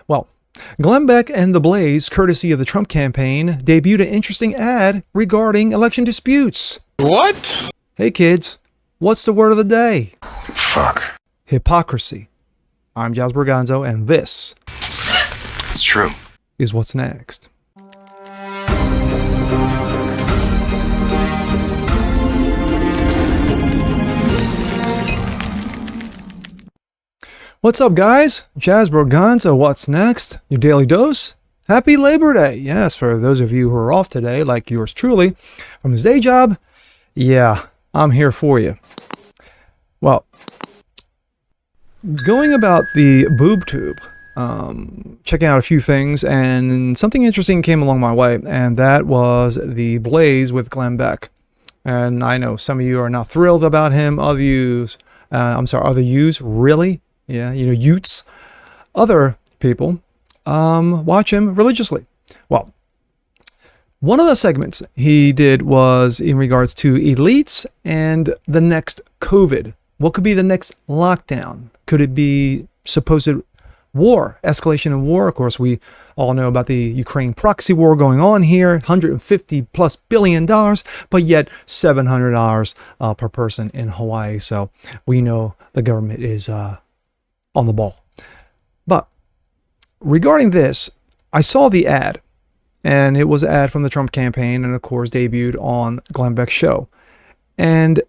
Well, Glenn Beck and The Blaze, courtesy of the Trump campaign, debuted an interesting ad regarding election disputes. What? Hey kids, what's the word of the day? Fuck. Hypocrisy. I'm Jazz Borganzo, and this It's true. is what's next. What's up, guys? Jazz Borganzo, what's next? Your daily dose? Happy Labor Day. Yes, for those of you who are off today, like yours truly, from his day job, yeah, I'm here for you. Well, going about the boob tube, checking out a few things, and something interesting came along my way, and that was The Blaze with Glenn Beck. And I know some of you are not thrilled about him. Other yous, really? Yeah, Utes. Other people watch him religiously. Well, one of the segments he did was in regards to elites and the next COVID. What could be the next lockdown? Could it be supposed war, escalation in war? Of course, we all know about the Ukraine proxy war going on here, $150+ billion, but yet $700 per person in Hawaii. So we know the government is on the ball. But regarding this, I saw the ad, and it was an ad from the Trump campaign, and of course debuted on Glenn Beck's show. And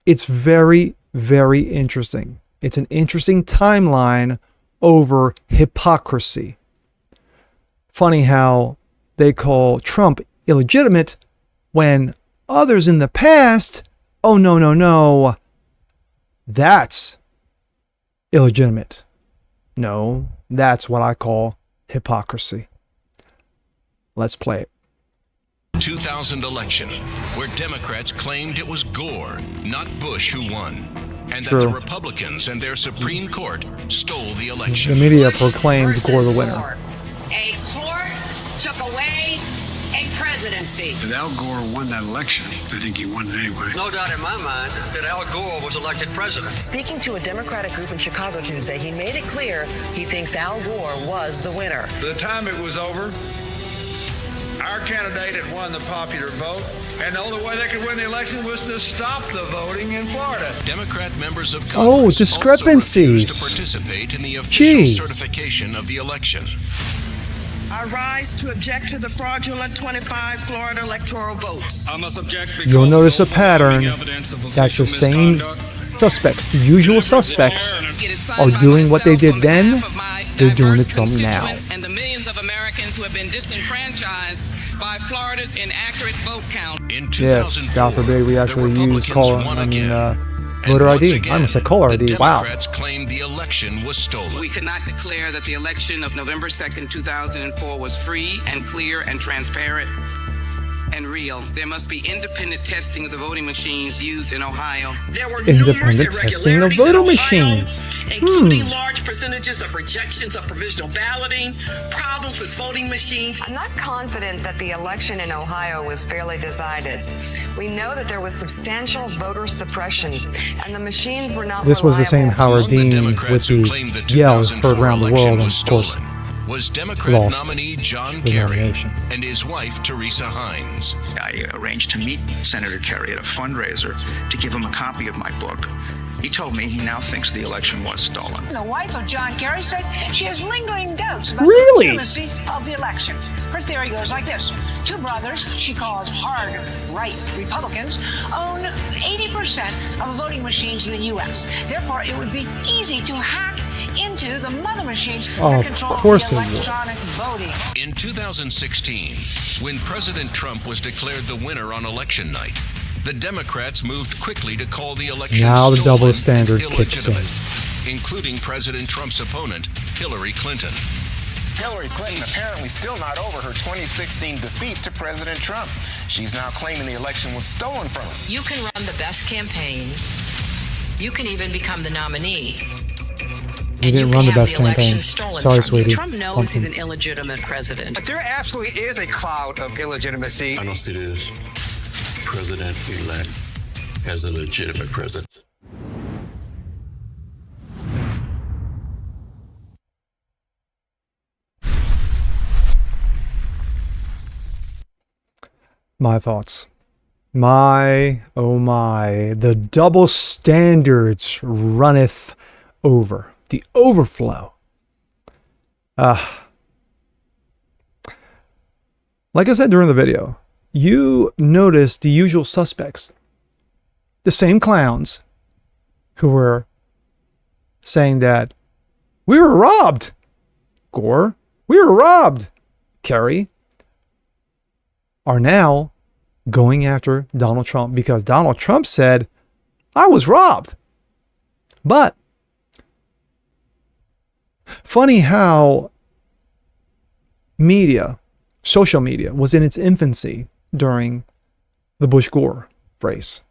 it's very, very interesting. It's an interesting timeline over hypocrisy. Funny how they call Trump illegitimate when others in the past, oh no, that's illegitimate. No, that's what I call hypocrisy. Let's play it. 2000 election, where Democrats claimed it was Gore, not Bush, who won, and that the Republicans and their Supreme Court stole the election. The media proclaimed Gore the winner. A court took away a presidency. If Al Gore won that election, I think he won it anyway. No doubt in my mind that Al Gore was elected president. Speaking to a Democratic group in Chicago Tuesday, he made it clear he thinks Al Gore was the winner. By the time it was over, our candidate had won the popular vote, and the only way they could win the election was to stop the voting in Florida. Democrat members of Congress discrepancies. also refused to participate in the official certification of the election. I rise to object to the fraudulent 25 Florida electoral votes. I must object because you'll notice a pattern. That's the same suspects. The usual suspects are doing what they did then. They're doing it Trump now. And the millions of Americans who have been disenfranchised by Florida's inaccurate vote count. In 2004, yes, God forbid we actually use voter ID. I almost said caller ID. Wow. Democrats claimed the election was stolen. We cannot declare that the election of November 2nd, 2004 was free and clear and transparent and real. There must be independent testing of the voting machines used in Ohio. There were independent testing of voting machines, including large percentages of rejections of provisional balloting, problems with voting machines. I'm not confident that the election in Ohio was fairly decided. We know that there was substantial voter suppression, and the machines were not This was the same reliable. Howard Dean with the yell heard around the world, and of course was Democrat nominee John Kerry and his wife Teresa Hines. I arranged to meet Senator Kerry at a fundraiser to give him a copy of my book. He told me he now thinks the election was stolen. The wife of John Kerry says she has lingering doubts about the legitimacy of the election. Her theory goes like this. Two brothers, she calls hard right Republicans, own 80% of the voting machines in the U.S. Therefore, it would be easy to hack into the mother machines that control the electronic voting. In 2016, when President Trump was declared the winner on election night, the Democrats moved quickly to call the election now the stolen double standard and kicks in, including President Trump's opponent, Hillary Clinton. Hillary Clinton apparently still not over her 2016 defeat to President Trump. She's now claiming the election was stolen from her. You can run the best campaign. You can even become the nominee. You didn't run the best campaign. Sorry, sweetie. Trump knows he's an illegitimate president. But there absolutely is a cloud of illegitimacy. I don't see this president-elect as a legitimate president. My thoughts. Oh my, the double standards runneth over. The overflow. Like I said during the video, you notice the usual suspects. The same clowns who were saying that we were robbed. Gore, we were robbed. Kerry, are now going after Donald Trump because Donald Trump said, I was robbed. But funny how social media was in its infancy during the Bush-Gore race.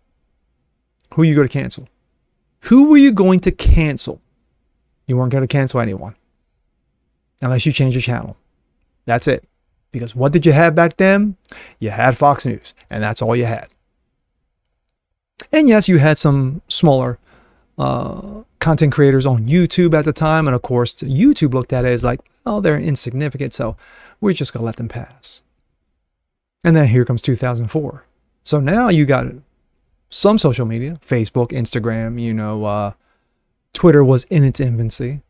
Who are you going to cancel? Who were you going to cancel? You weren't going to cancel anyone unless you change your channel. That's it. Because what did you have back then? You had Fox News, and that's all you had. And yes, you had some smaller content creators on YouTube at the time, and of course, YouTube looked at it as like, oh, they're insignificant, so we're just going to let them pass. And then here comes 2004. So now you got some social media, Facebook, Instagram, Twitter was in its infancy,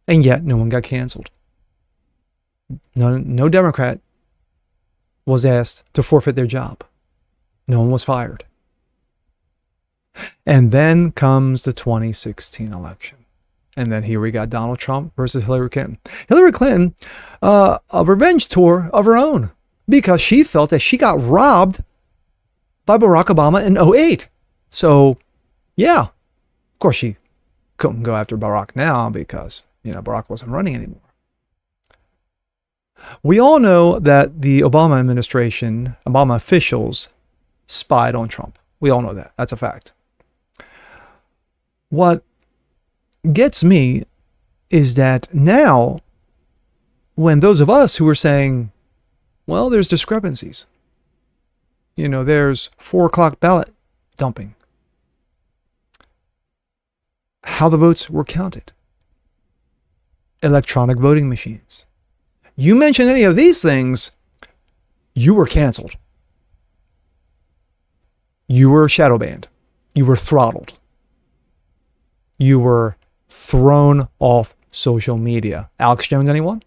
and yet no one got canceled. No Democrat was asked to forfeit their job. No one was fired. And then comes the 2016 election. And then here we got Donald Trump versus Hillary Clinton. Hillary Clinton, a revenge tour of her own because she felt that she got robbed by Barack Obama in 2008. So, yeah, of course she couldn't go after Barack now because, Barack wasn't running anymore. We all know that the Obama administration, Obama officials, spied on Trump. We all know that. That's a fact. What gets me is that now, when those of us who are saying, well, there's discrepancies. There's 4 o'clock ballot dumping. How the votes were counted. Electronic voting machines. You mention any of these things, you were canceled. You were shadow banned. You were throttled. You were thrown off social media. Alex Jones, anyone?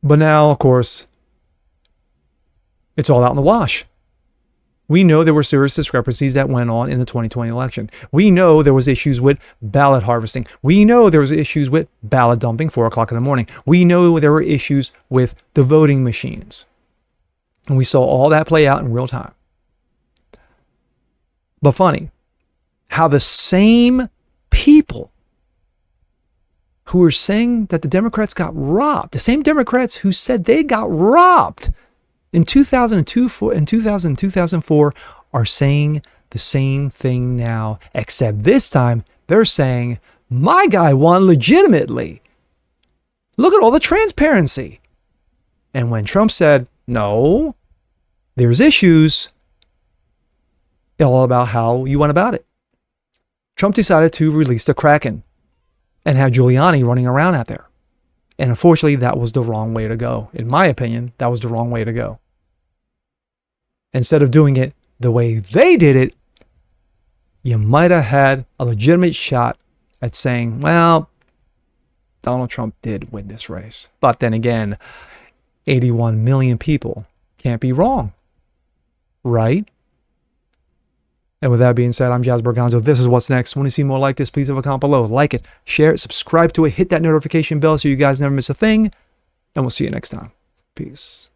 But now, of course, it's all out in the wash. We know there were serious discrepancies that went on in the 2020 election. We know there was issues with ballot harvesting. We know there was issues with ballot dumping, 4 o'clock in the morning. We know there were issues with the voting machines. And we saw all that play out in real time. But funny, how the same people who were saying that the Democrats got robbed, the same Democrats who said they got robbed in 2002 and 2004 are saying the same thing now, except this time they're saying, my guy won legitimately. Look at all the transparency. And when Trump said, no, there's issues, it's all about how you went about it. Trump decided to release the Kraken and have Giuliani running around out there. And unfortunately, that was the wrong way to go. In my opinion, that was the wrong way to go. Instead of doing it the way they did it, you might have had a legitimate shot at saying, well, Donald Trump did win this race. But then again, 81 million people can't be wrong. Right? And with that being said, I'm Jazz Berganzo. This is What's Next. Want to see more like this? Please leave a comment below. Like it, share it, subscribe to it, hit that notification bell so you guys never miss a thing. And we'll see you next time. Peace.